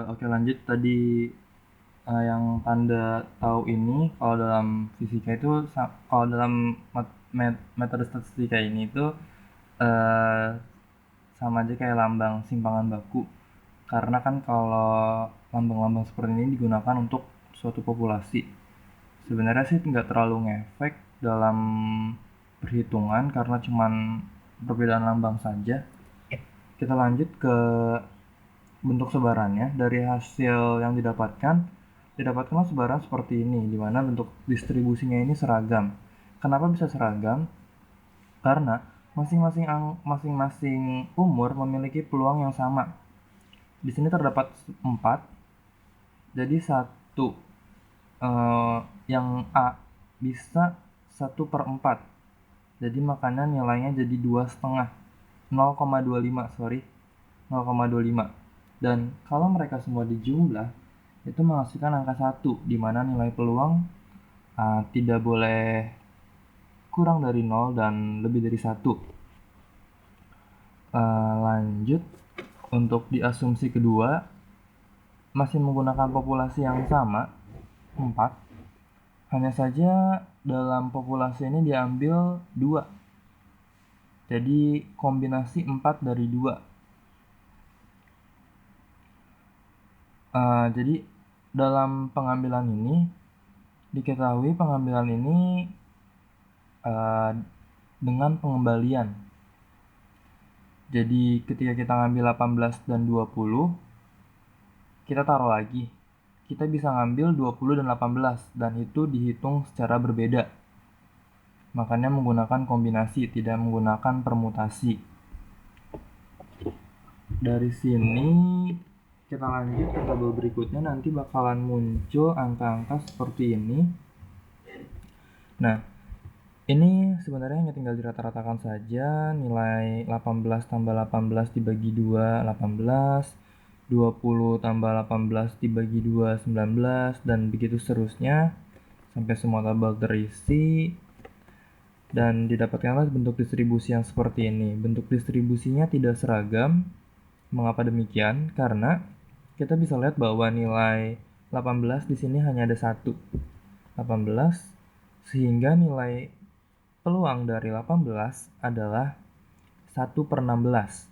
Oke, lanjut tadi, yang tanda tahu ini kalau dalam fisika itu kalau dalam metode statistika ini itu eh, sama aja kayak lambang simpangan baku. Karena kan kalau lambang-lambang seperti ini digunakan untuk suatu populasi. Sebenarnya sih nggak terlalu ngefek dalam perhitungan karena cuman perbedaan lambang saja. Kita lanjut ke bentuk sebarannya. Dari hasil yang didapatkanlah sebaran seperti ini, di mana bentuk distribusinya ini seragam. Kenapa bisa seragam? Karena masing-masing umur memiliki peluang yang sama. Di sini terdapat 4, jadi satu yang A bisa 1/4. Jadi makanya nilainya jadi 2,5. 0,25, sorry. 0,25. Dan kalau mereka semua dijumlah, itu menghasilkan angka 1, di mana nilai peluang tidak boleh kurang dari 0 dan lebih dari 1. Lanjut, untuk di asumsi kedua, masih menggunakan populasi yang sama, 4. Hanya saja dalam populasi ini diambil 2. Jadi kombinasi 4 dari 2. Jadi dalam pengambilan ini diketahui pengambilan ini dengan pengembalian. Jadi ketika kita ngambil 18 dan 20, kita taruh lagi. Kita bisa ngambil 20 dan 18 dan itu dihitung secara berbeda. Makanya menggunakan kombinasi, tidak menggunakan permutasi. Dari sini kita lanjut ke tabel berikutnya, nanti bakalan muncul angka-angka seperti ini. Nah, ini sebenarnya hanya tinggal dirata-ratakan saja. Nilai 18 tambah 18 dibagi 2, 18. 20 tambah 18 dibagi 2, 19. Dan begitu seterusnya sampai semua tabel terisi. Dan didapatkanlah bentuk distribusi yang seperti ini. Bentuk distribusinya tidak seragam. Mengapa demikian? Karena kita bisa lihat bahwa nilai 18 di sini hanya ada 1. 18, sehingga nilai peluang dari 18 adalah 1/16.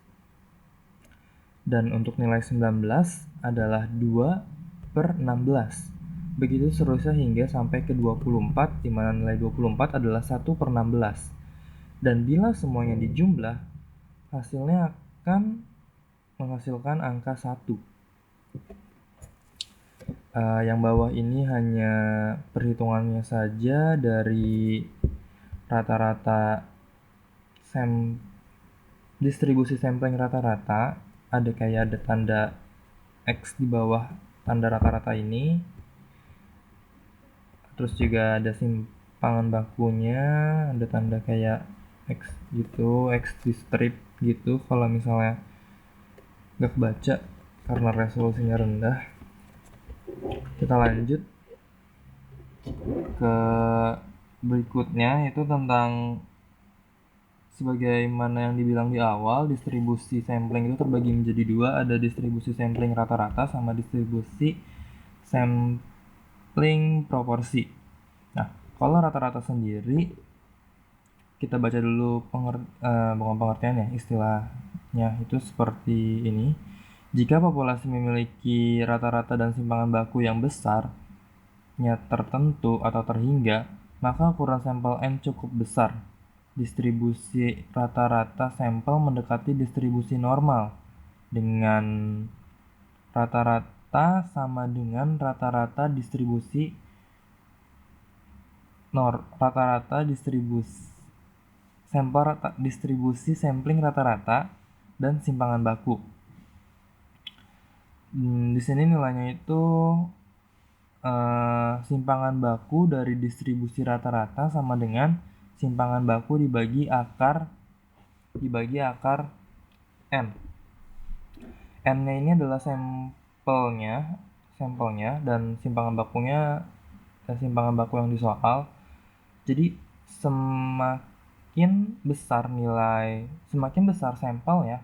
Dan untuk nilai 19 adalah 2/16. Begitu seterusnya hingga sampai ke 24, di mana nilai 24 adalah 1/16. Dan bila semuanya dijumlah, hasilnya akan menghasilkan angka 1. Yang bawah ini hanya perhitungannya saja dari rata-rata distribusi sampling rata-rata. Ada kayak ada tanda X di bawah tanda rata-rata ini. Terus juga ada simpangan bakunya, ada tanda kayak X gitu, X di strip gitu kalau misalnya nggak kebaca karena resolusinya rendah. Kita lanjut ke berikutnya, itu tentang sebagaimana yang dibilang di awal, distribusi sampling itu terbagi menjadi 2. Ada distribusi sampling rata-rata sama distribusi sampling proporsi. Nah, kalau rata-rata sendiri, kita baca dulu bukan pengertian ya, istilahnya itu seperti ini. Jika populasi memiliki rata-rata dan simpangan baku yang besar, tertentu atau terhingga, maka ukuran sampel N cukup besar. Distribusi rata-rata sampel mendekati distribusi normal, dengan rata-rata sama dengan rata-rata distribusi distribusi sampling rata-rata dan simpangan baku. Di sini nilainya itu simpangan baku dari distribusi rata-rata sama dengan simpangan baku dibagi akar N. N-nya ini adalah sampelnya dan simpangan baku yang disoal. Jadi semakin besar sampelnya,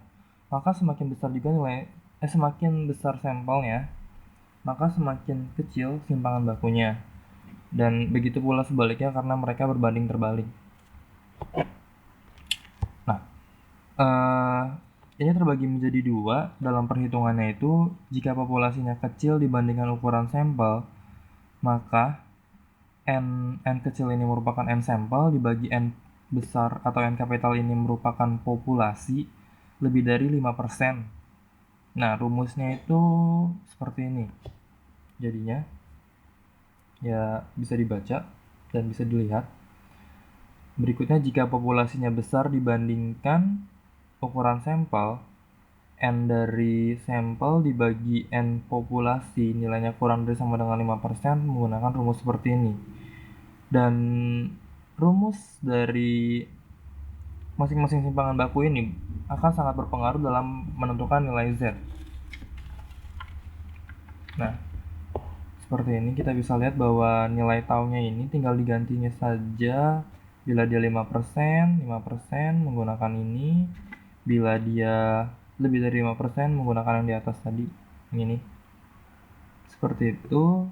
maka semakin besar juga semakin besar sampelnya, maka semakin kecil simpangan bakunya. Dan begitu pula sebaliknya karena mereka berbanding terbalik. Nah, ini terbagi menjadi dua dalam perhitungannya itu. Jika populasinya kecil dibandingkan ukuran sampel, maka N kecil ini merupakan N sampel dibagi N besar atau N kapital ini merupakan populasi lebih dari 5%. Nah, rumusnya itu seperti ini. Jadinya ya bisa dibaca dan bisa dilihat. Berikutnya, jika populasinya besar dibandingkan ukuran sampel, N dari sampel dibagi N populasi nilainya kurang dari sama dengan 5% menggunakan rumus seperti ini. Dan rumus dari masing-masing simpangan baku ini akan sangat berpengaruh dalam menentukan nilai Z. Nah, seperti ini kita bisa lihat bahwa nilai taunya ini tinggal digantinya saja. Bila dia 5% menggunakan ini. Bila dia lebih dari 5% menggunakan yang di atas tadi, ini. Seperti itu.